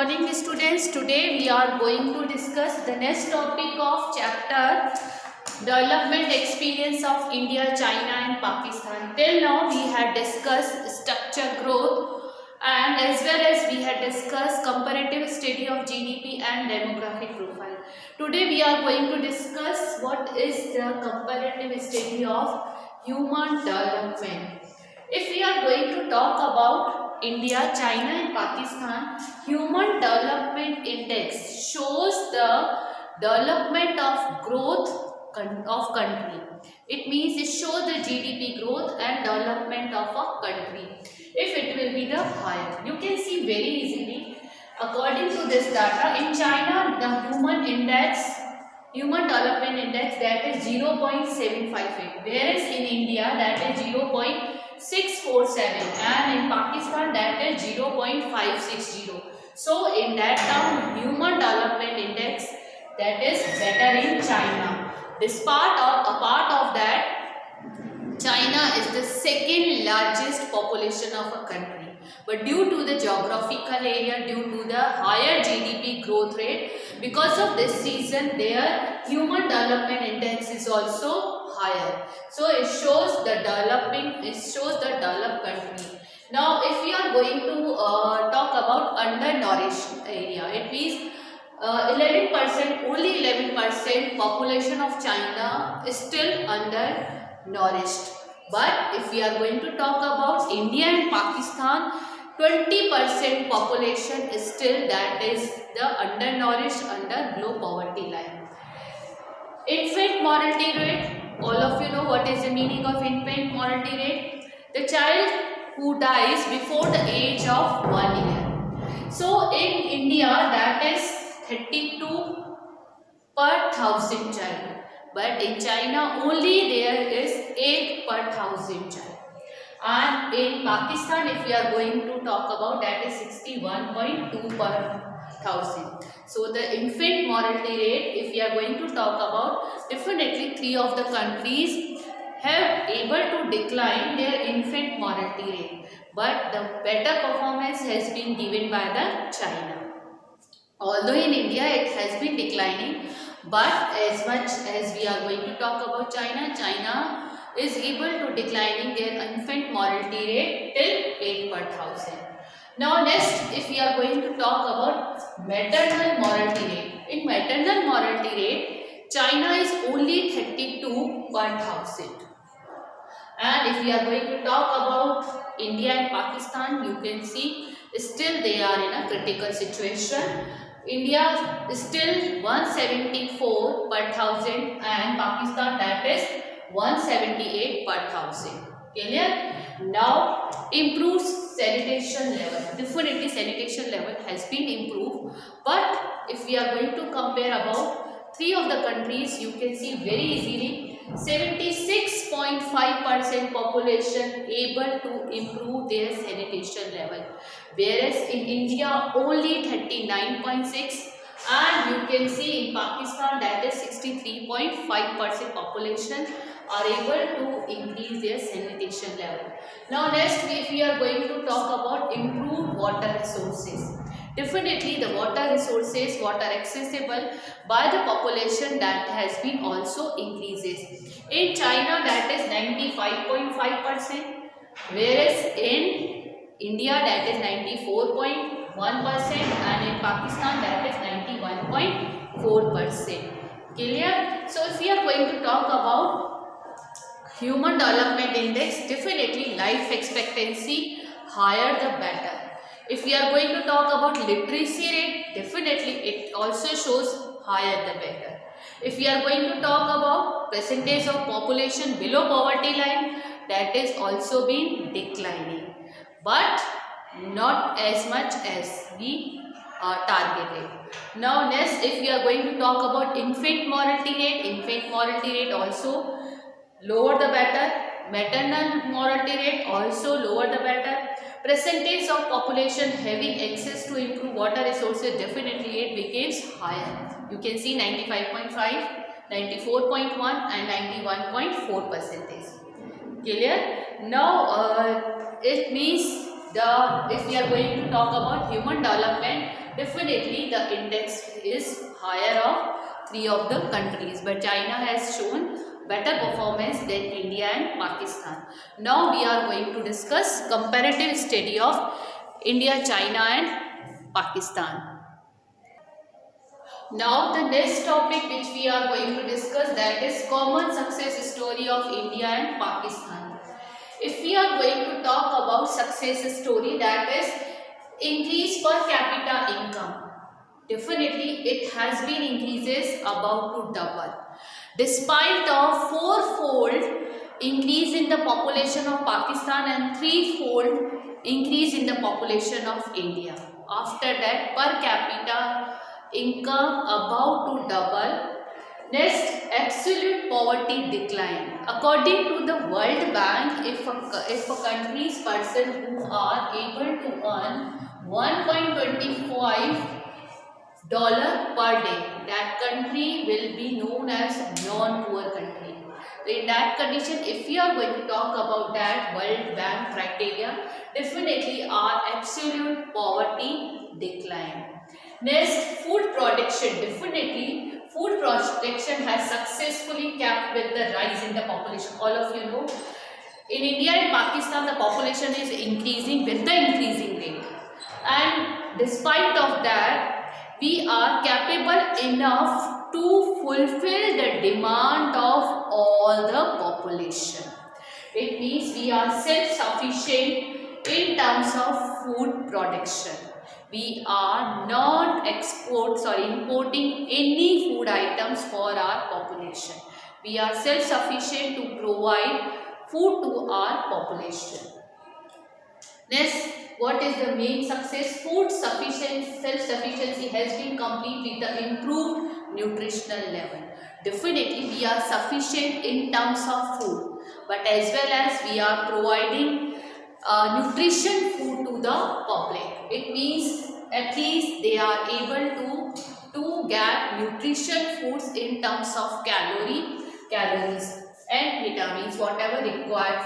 morning students. Today we are going to discuss the next topic of chapter development experience of India, China and Pakistan. Till now we had discussed structure growth and as well as we had discussed comparative study of GDP and demographic profile. Today we are going to discuss what is the comparative study of human development. If we are going to talk about India, China and Pakistan, Human Development Index shows the development of growth of country. It means it shows the GDP growth and development of a country. If it will be the higher, you can see very easily. According to this data, in China the Human Development Index that is 0.758, whereas in India that is 0.647 and in Pakistan that is 0.560. So in that term, Human Development Index that is better in China. Apart of that, China is the second largest population of a country, but due to the geographical area, due to the higher GDP growth rate, because of this reason their Human Development Index is also higher. So it shows the developed country. Now if we are going to talk about undernourished area, it means 11%, only 11% population of China is still undernourished. But if we are going to talk about India and Pakistan, 20% population is still, that is the undernourished, under below poverty line. Infant mortality rate, all of you know what is the meaning of infant mortality rate. The child who dies before the age of 1 year. So in India that is 32 per thousand child, but in China only there is 8 per thousand child, and in Pakistan if we are going to talk about, that is 61.2 per thousand. So the infant mortality rate, if we are going to talk about, definitely 3 of the countries have able to decline their infant mortality rate, but the better performance has been given by the China. Although in India it has been declining, but as much as we are going to talk about China is able to declining their infant mortality rate till 8 per thousand. Now next, if we are going to talk about maternal mortality rate. In maternal mortality rate, China is only 32 per thousand. And if we are going to talk about India and Pakistan, you can see still they are in a critical situation. India is still 174 per thousand and Pakistan that is 178 per thousand. Clear? Now improved sanitation level. Definitely sanitation level has been improved, but if we are going to compare about 3 of the countries, you can see very easily 76.5% population able to improve their sanitation level, whereas in India only 39.6, and you can see in Pakistan that is 63.5% population are able to increase their sanitation level. Now next, if we are going to talk about improved water resources. Definitely the water resources, water accessible by the population that has been also increases. In China that is 95.5%, whereas in India that is 94.1% and in Pakistan that is 91.4%. Clear? So if we are going to talk about Human Development Index, definitely life expectancy higher the better. If we are going to talk about literacy rate, definitely it also shows higher the better. If we are going to talk about percentage of population below poverty line, that is also been declining, but not as much as we targeted. Now next, if we are going to talk about infant mortality rate also lower the better. Maternal mortality rate also lower the better. Percentage of population having access to improved water resources, definitely it becomes higher. You can see 95.5, 94.1 and 91.4%. Clear? Now it means if we are going to talk about human development, Definitely the index is higher of 3 of the countries, but China has shown better performance than India and Pakistan. Now we are going to discuss comparative study of India, China and Pakistan. Now the next topic which we are going to discuss, that is common success story of India and Pakistan. If we are going to talk about success story, that is increase per capita income. Definitely it has been increases about to double. Despite of fourfold increase in the population of Pakistan and threefold increase in the population of India. After that, per capita income about to double. Next, absolute poverty decline. According to the World Bank, if a country's person who are able to earn $1.25 per day, that country will be known as non-poor country. In that condition, if we are going to talk about that World Bank criteria, definitely our absolute poverty decline. Next, food production. Definitely food production has successfully kept with the rise in the population. All of you know, in India and Pakistan the population is increasing with the increasing rate, and despite of that we are capable enough to fulfill the demand of all the population. It means we are self-sufficient in terms of food production. We are not importing any food items for our population. We are self-sufficient to provide food to our population. Next, what is the main success? Food self-sufficiency has been complete with the improved nutritional level. Definitely we are sufficient in terms of food, but as well as we are providing nutrition food to the public. It means at least they are able to get nutrition foods in terms of calories and vitamins, whatever required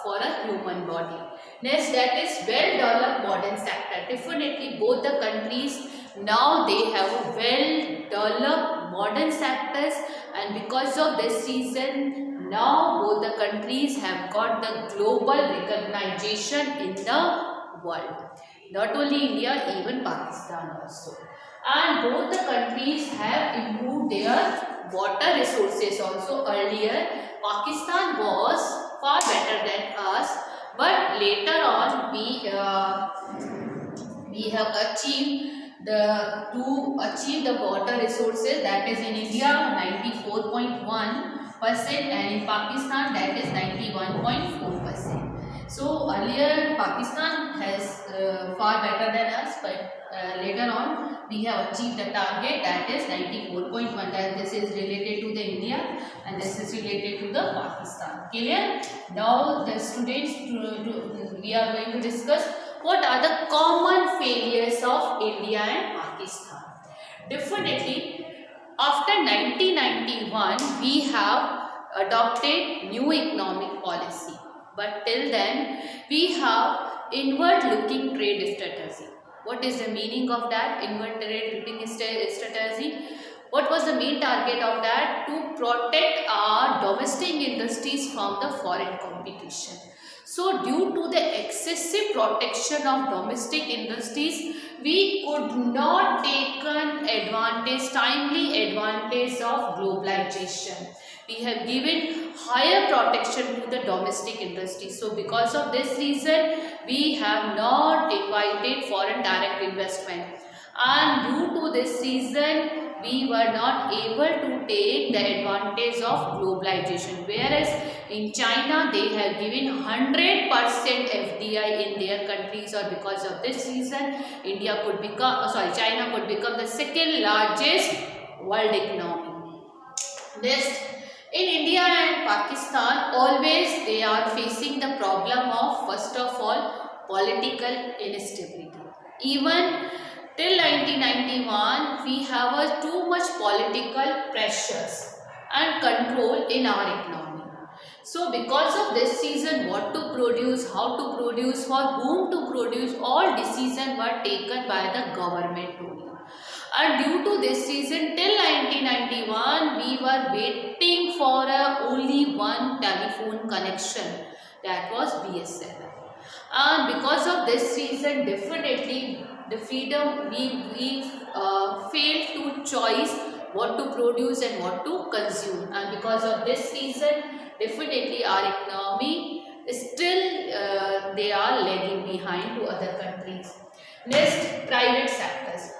for a human body. Next, that is well-developed modern sector. Definitely both the countries now they have a well-developed modern sectors, and because of this reason now both the countries have got the global recognition in the world. Not only India, even Pakistan also. And both the countries have improved their water resources also. Earlier Pakistan was far better than us, but later on we have achieved to achieve the water resources, that is in India 94.1% and in Pakistan that is 91.4%. So earlier Pakistan has far better than us, but later on we have achieved the target, that is 94.1. That this is related to the India and this is related to the Pakistan. Clear? Now the students we are going to discuss what are the common failures of India and Pakistan. Definitely after 1991 we have adopted new economic policy, but till then we have inward looking trade strategy. What is the meaning of that inward trade looking strategy? What was the main target of that? To protect our domestic industries from the foreign competition. So due to the excessive protection of domestic industries, we could not take timely advantage of globalization. We have given higher protection to the domestic industry. So because of this reason, we have not invited foreign direct investment. And due to this reason, we were not able to take the advantage of globalization. Whereas in China, they have given 100% FDI in their countries, or because of this reason, China could become the second largest world economy. Next, in India and Pakistan, always they are facing the problem of, first of all, political instability. Even till 1991, we have too much political pressures and control in our economy. So because of this reason, what to produce, how to produce, for whom to produce, all decisions were taken by the government only. And due to this reason, till 1991, we were waiting for only one telephone connection, that was BSNL. And because of this reason, definitely the freedom, we failed to choice what to produce and what to consume. And because of this reason, definitely our economy is still they are lagging behind to other countries. Next, private sectors.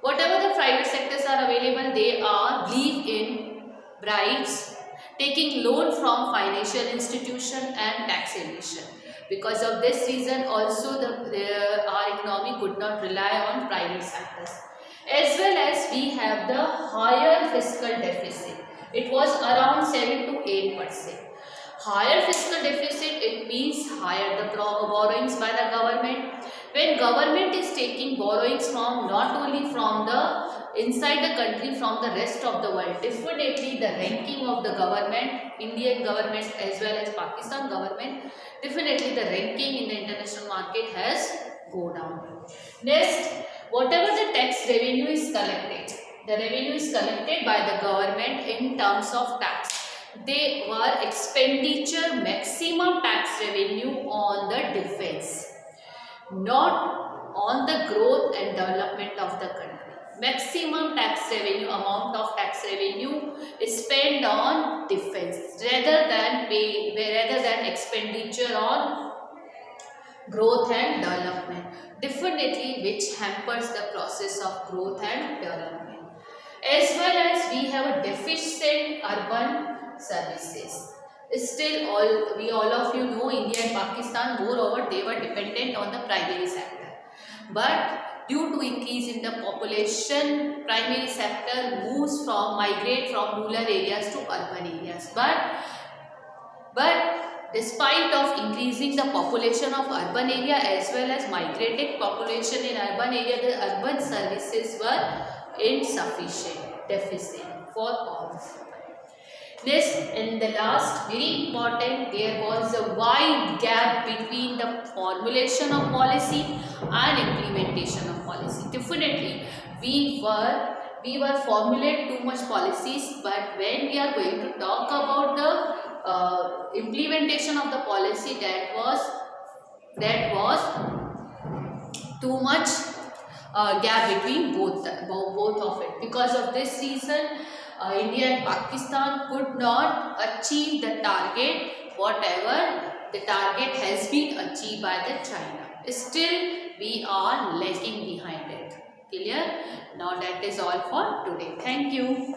Whatever the private sectors are available, they are believe in bribes, taking loan from financial institution and tax evasion. Because of this reason, also our economy could not rely on private sectors. As well as we have the higher fiscal deficit. It was around 7 to 8%. Higher fiscal deficit, it means higher the borrowings by the government. When government is taking borrowings from not only from the inside the country, from the rest of the world, definitely the ranking of the government, Indian government as well as Pakistan government, definitely the ranking in the international market has go down. Next, whatever the tax revenue is collected, the revenue is collected by the government in terms of tax. They were expenditure maximum tax revenue on the defense, not on the growth and development of the country. Maximum tax revenue, amount of tax revenue is spent on defense rather than expenditure on growth and development. Definitely which hampers the process of growth and development. As well as we have a deficient urban services. Still all of you know India and Pakistan, moreover they were dependent on the primary sector. But due to increase in the population, primary sector migrate from rural areas to urban areas. But despite of increasing the population of urban area as well as migrated population in urban area, the urban services were insufficient, deficit for all. Next, and the last, very important, there was a wide gap between the formulation of policy and implementation of policy. Definitely, we were formulate too much policies, but when we are going to talk about the implementation of the policy, that was too much gap between both of it. Because of this reason, India and Pakistan could not achieve the target, whatever the target has been achieved by the China. Still, we are lagging behind it. Clear? Now that is all for today. Thank you.